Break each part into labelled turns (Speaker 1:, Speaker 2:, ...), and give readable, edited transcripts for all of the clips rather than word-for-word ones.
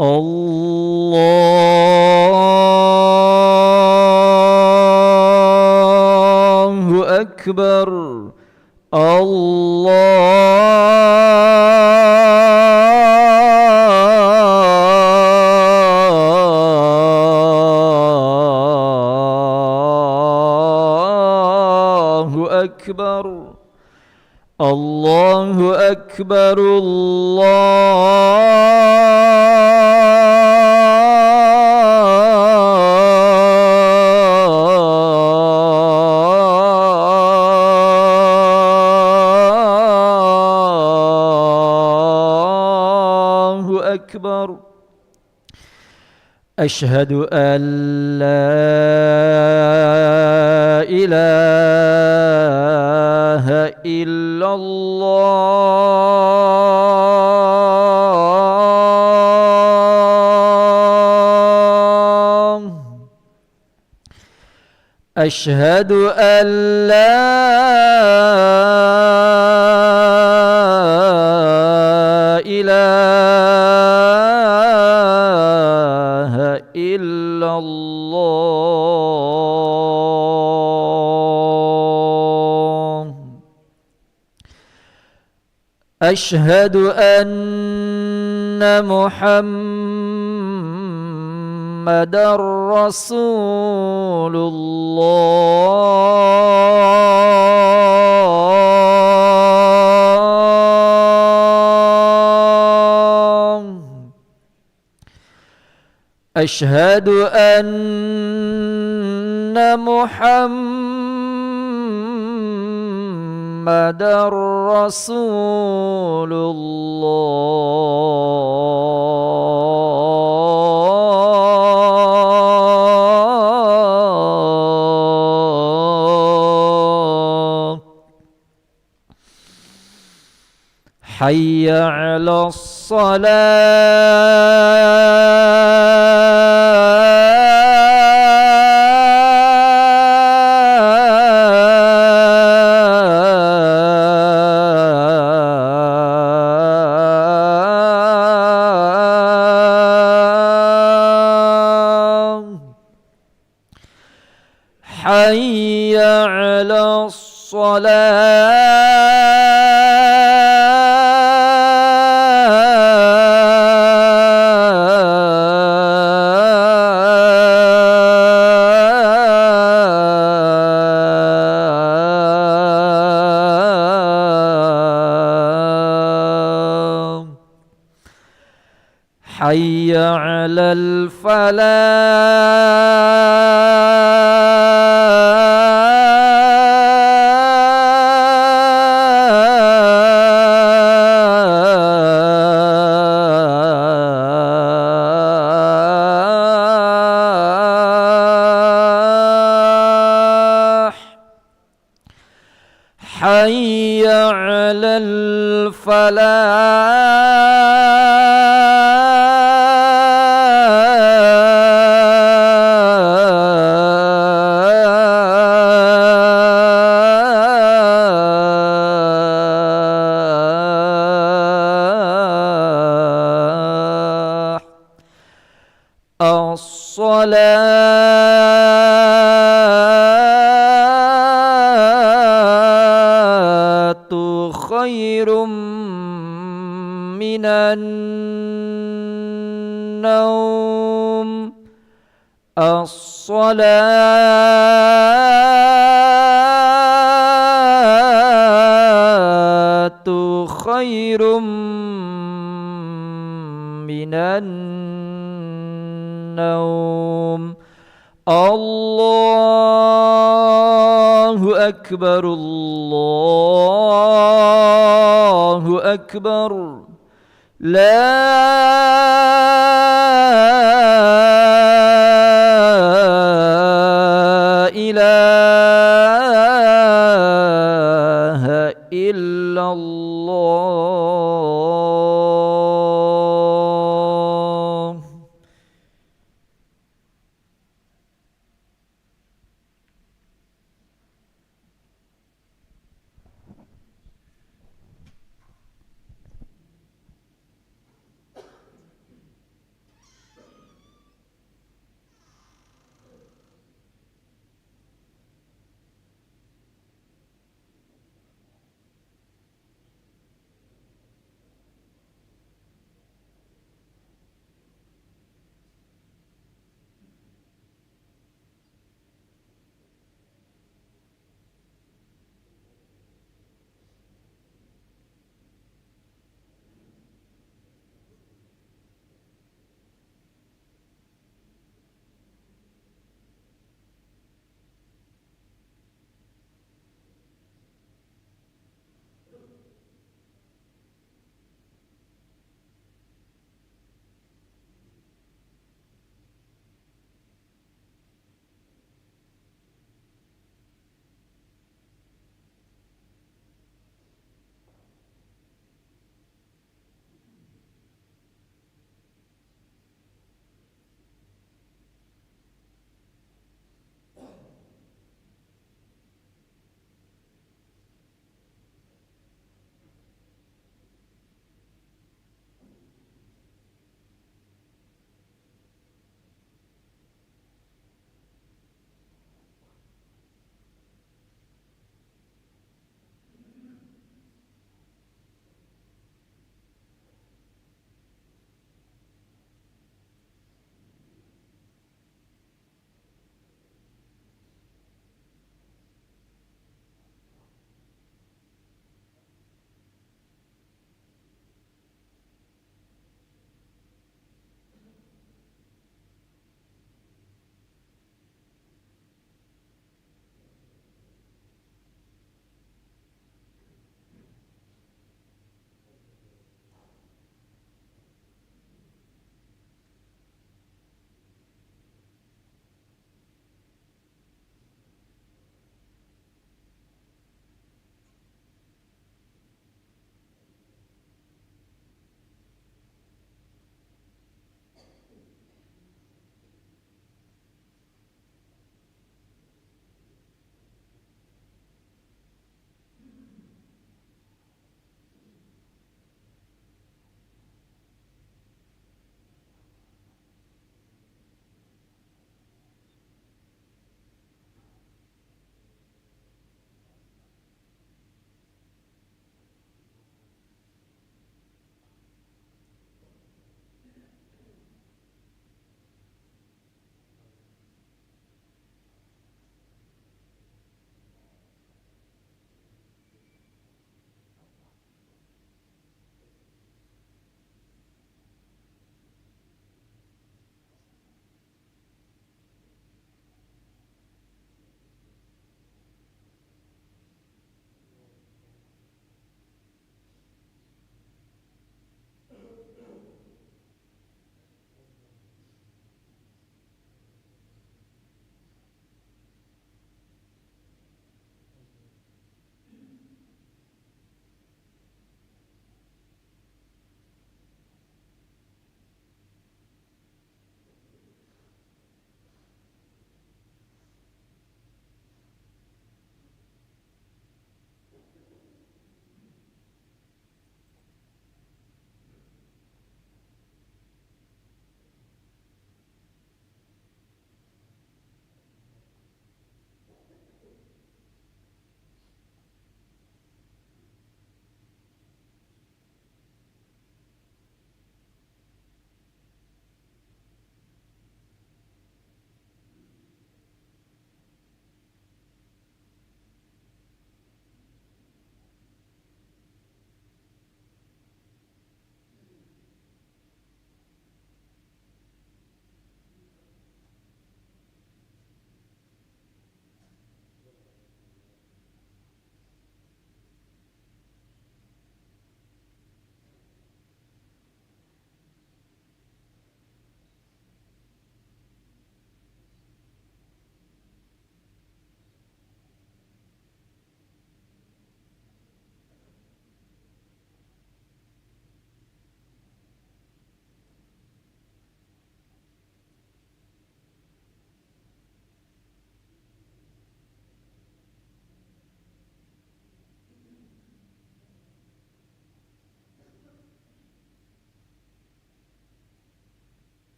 Speaker 1: الله أكبر. الله أكبر. الله أكبر. الله أكبر. أشهد أن لا إله إلا الله. أشهد أن لا إله إلا الله. أشهد أن محمدًا رسول الله. أشهد أن محمدًا رسول الله. حي على الصلاة. حي على الصلاة. حي على الفلاح. حي على الفلاح. الصلاة خير من النوم. الصلاة خير من النوم. الله أكبر. الله أكبر. لا إله إلا الله.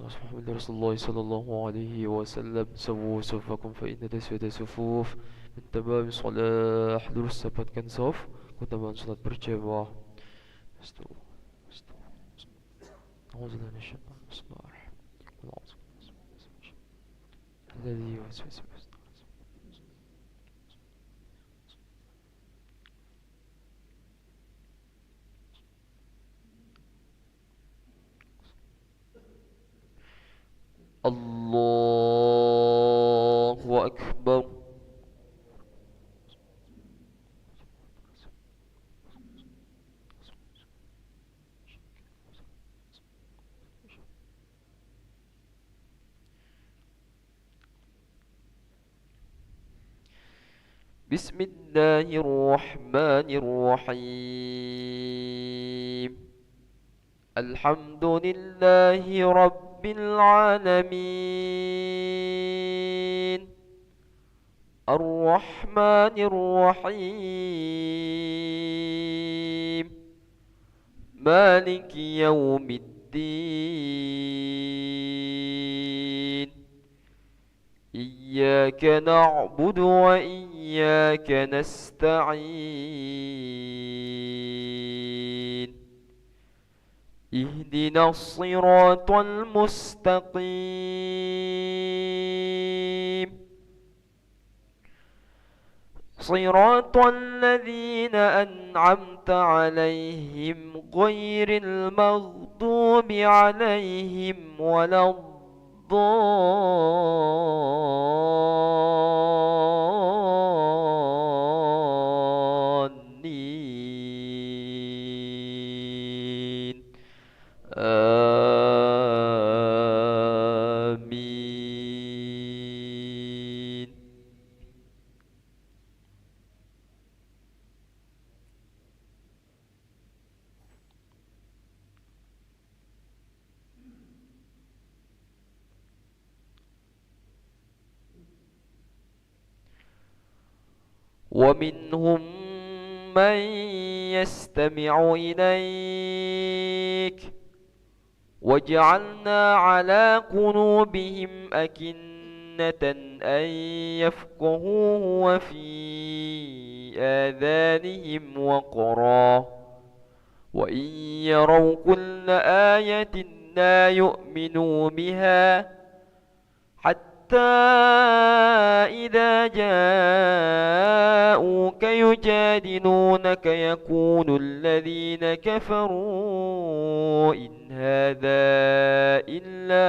Speaker 2: محمد رسول الله صلى الله عليه وسلم. سووا صفكم فإن تسوية صفوف من تمام الصلاة. Lurus dapatkan saf, keutamaan salat berjamaah. أعوذ بالله من الشيطان الذي يوسوس في صدور. الله أكبر. بسم الله الرحمن الرحيم. الحمد لله رب العالمين. الرحمن الرحيم. مالك يوم الدين. إياك نعبد وإياك نستعين. اهدنا الصراط المستقيم. صراط الذين أنعمت عليهم غير المغضوب عليهم ولا الضالين. آمين. ومنهم من يستمع إليك وجعلنا على قلوبهم أكنة أن يفقهوه وفي آذانهم وقرا وإن يروا كل آية لا يؤمنوا بها حتى إذا جاءوك يجادلونك يقول الذين كفروا إن هذا إلا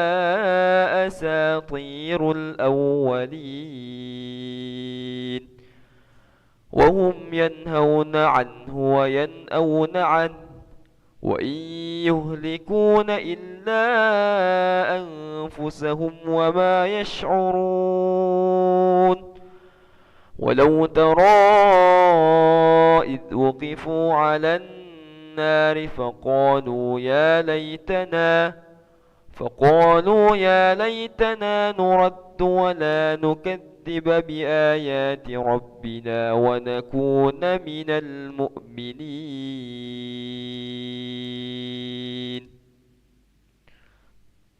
Speaker 2: أساطير الأولين وهم ينهون عنه وينأون عنه وإن يهلكون إلا أنفسهم وما يشعرون. ولو ترى إذ وقفوا على النار فقالوا يا ليتنا نرد ولا نكذب بآيات ربنا ونكون من المؤمنين.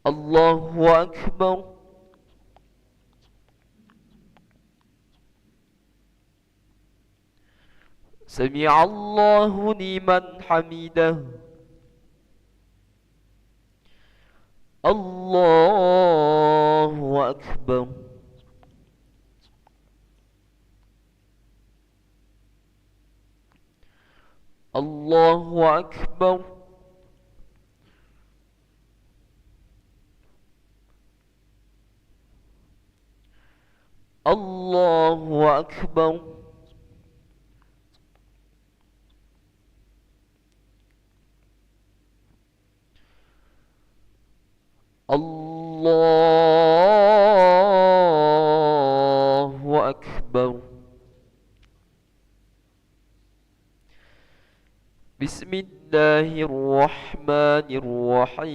Speaker 2: الله أكبر. سمع الله لمن حمده. الله أكبر. الله أكبر. الله أكبر. الله أكبر. بسم الله الرحمن الرحيم.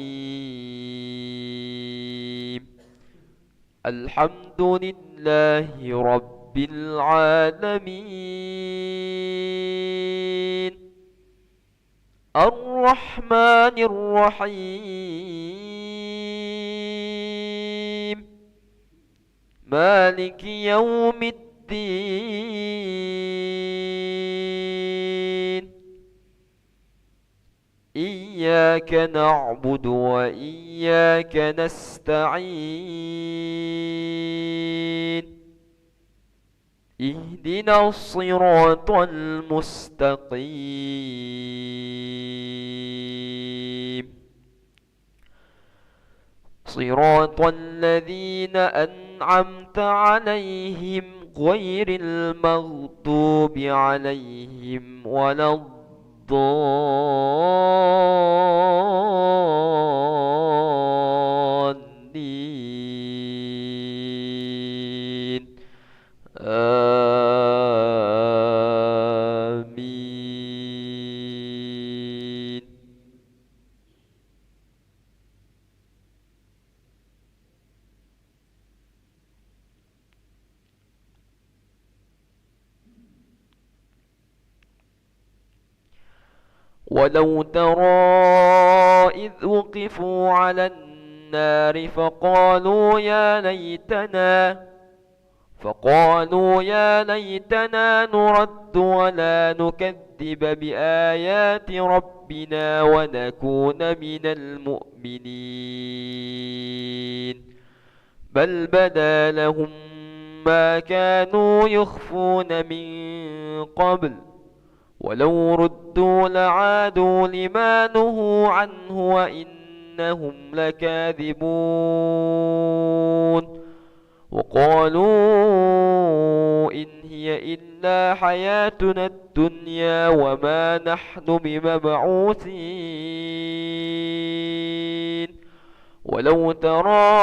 Speaker 2: الحمد لله رب العالمين. الرحمن الرحيم. مالك يوم الدين إياك نعبد وإياك نستعين اهدنا الصراط المستقيم صراط الذين أنعمت عليهم غير المغضوب عليهم ولا الضالين آمين. ولو ترى إذ وقفوا على النار فقالوا يا ليتنا نرد ولا نكذب بآيات ربنا ونكون من المؤمنين بل بدا لهم ما كانوا يخفون من قبل ولو ردوا لعادوا لما نهوا عنه وإنهم لكاذبون وقالوا إن هي إلا حياتنا الدنيا وما نحن بمبعوثين ولو ترى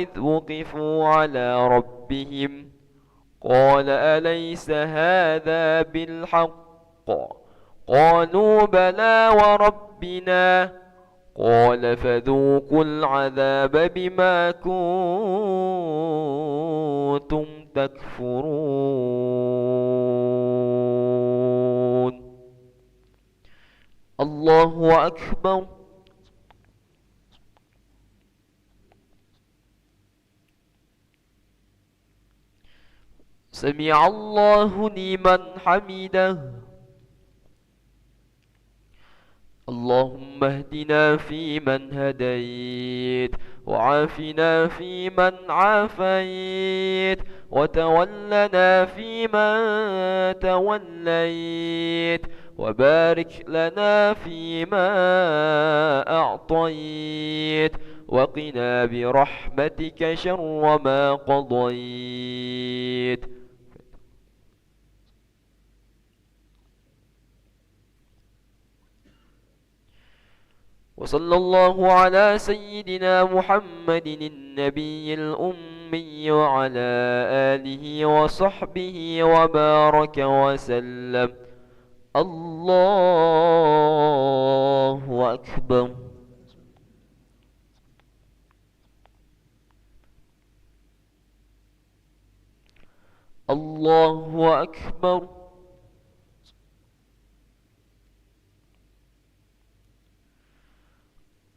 Speaker 2: إذ وقفوا على ربهم قال أليس هذا بالحق قالوا بلى وربنا قال فذوقوا العذاب بما كنتم تكفرون. الله أكبر. سمع الله لمن حمده. اللهم اهدنا فيمن هديت وعافنا فيمن عافيت وتولنا فيمن توليت وبارك لنا فيما أعطيت وقنا برحمتك شر ما قضيت. وصلى الله على سيدنا محمد النبي الأمي وعلى آله وصحبه وبارك وسلم. الله أكبر. الله أكبر.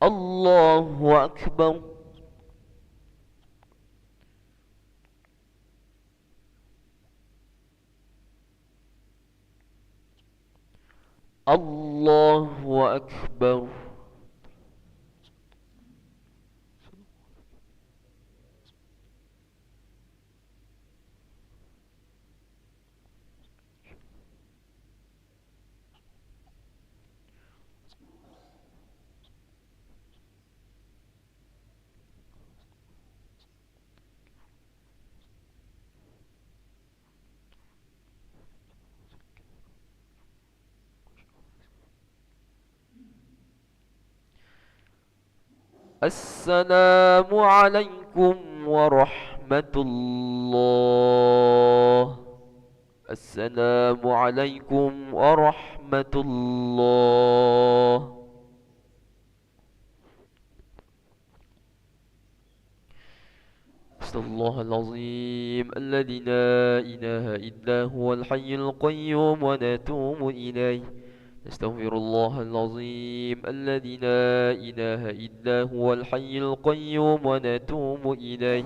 Speaker 2: الله أكبر. الله أكبر. السلام عليكم ورحمة الله. السلام عليكم ورحمة الله. أستغفر الله العظيم الذي لا إله إلا هو الحي القيوم ونتوب إليه. نستغفر الله العظيم الذي لا إله إلا هو الحي القيوم ونتوب إليه.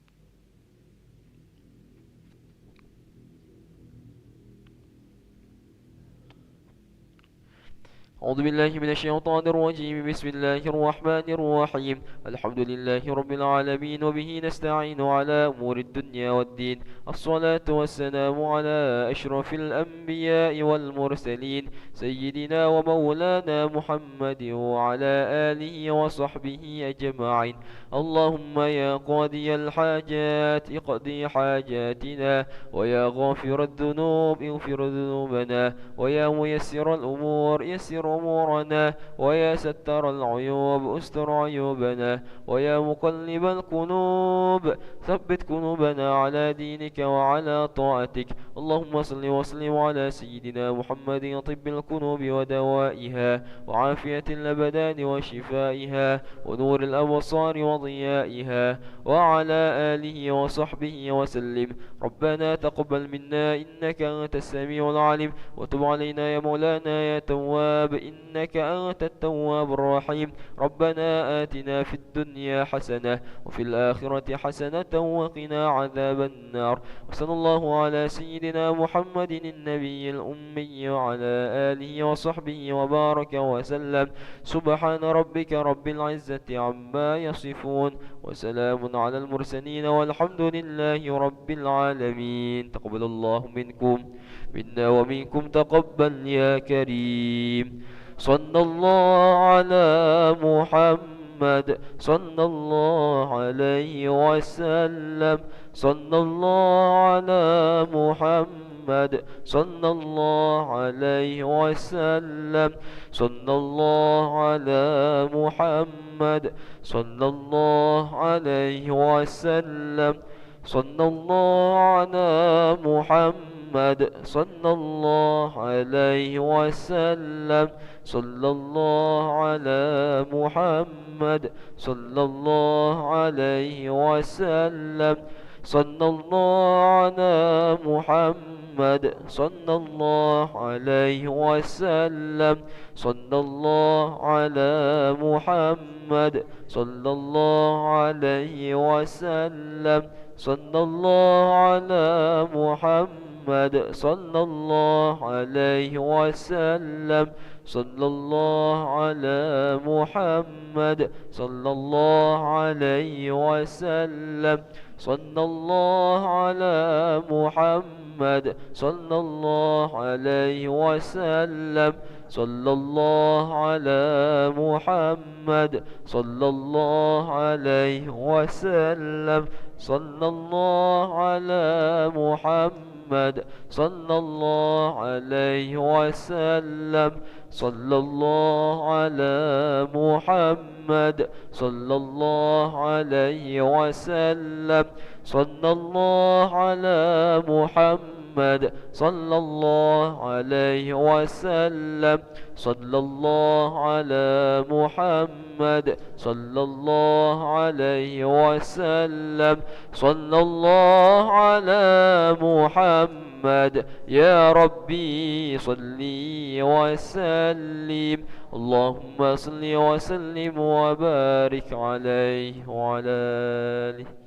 Speaker 2: أعوذ بالله من الشيطان الرجيم. بسم الله الرحمن الرحيم. الحمد لله رب العالمين، وبه نستعين على أمور الدنيا والدين. الصلاة والسلام على أشرف الأنبياء والمرسلين، سيدنا ومولانا محمد وعلى آله وصحبه أجمعين. اللهم يا قاضي الحاجات اقضي حاجاتنا، ويا غافر الذنوب اغفر ذنوبنا، ويا ميسر الأمور يسر أمورنا، ويا ستر العيوب استر عيوبنا، ويا مقلب القلوب ثبت قلوبنا على دينك وعلى طاعتك. اللهم صل وسلم على سيدنا محمد طب القلوب ودوائها، وعافية الأبدان وشفائها، ونور الأبصار وضيائها، وعلى آله وصحبه وسلم. ربنا تقبل منا إنك أنت السميع العليم، وتب علينا يا مولانا يا تواب إنك أنت التواب الرحيم. ربنا آتنا في الدنيا حسنة وفي الآخرة حسنة وقنا عذاب النار. وصلى الله على سيدنا محمد النبي الأمي وعلى آله وصحبه وبارك وسلم. سبحان ربك رب العزة عما يصفون، وسلام على المرسلين، والحمد لله رب العالمين. تقبل الله منكم منا ومنكم تقبل يا كريم. صلى الله على محمد صلى الله عليه وسلم. صلى الله على محمد صلى الله عليه وسلم. صلى الله على محمد صلى الله عليه وسلم. صلى الله على محمد صلى الله عليه وسلم. صلى الله على محمد صلى الله عليه وسلم. صلى الله على محمد صلى الله عليه وسلم. صلى الله على محمد صلى الله عليه وسلم. صلى الله على محمد صلى الله عليه وسلم. صلى الله على محمد صلى الله عليه وسلم. صلى الله على محمد صلى الله عليه وسلم. صلى الله على محمد صلى الله عليه وسلم. صلى الله على محمد صلى الله عليه وسلم. صلى الله على محمد صلى الله عليه وسلم. صلى الله على محمد صلى الله عليه وسلم. صلى الله على محمد صلى الله عليه وسلم. صلى الله على محمد يا ربي صلي وسلم. اللهم صل وسلم وبارك عليه وعلى آله.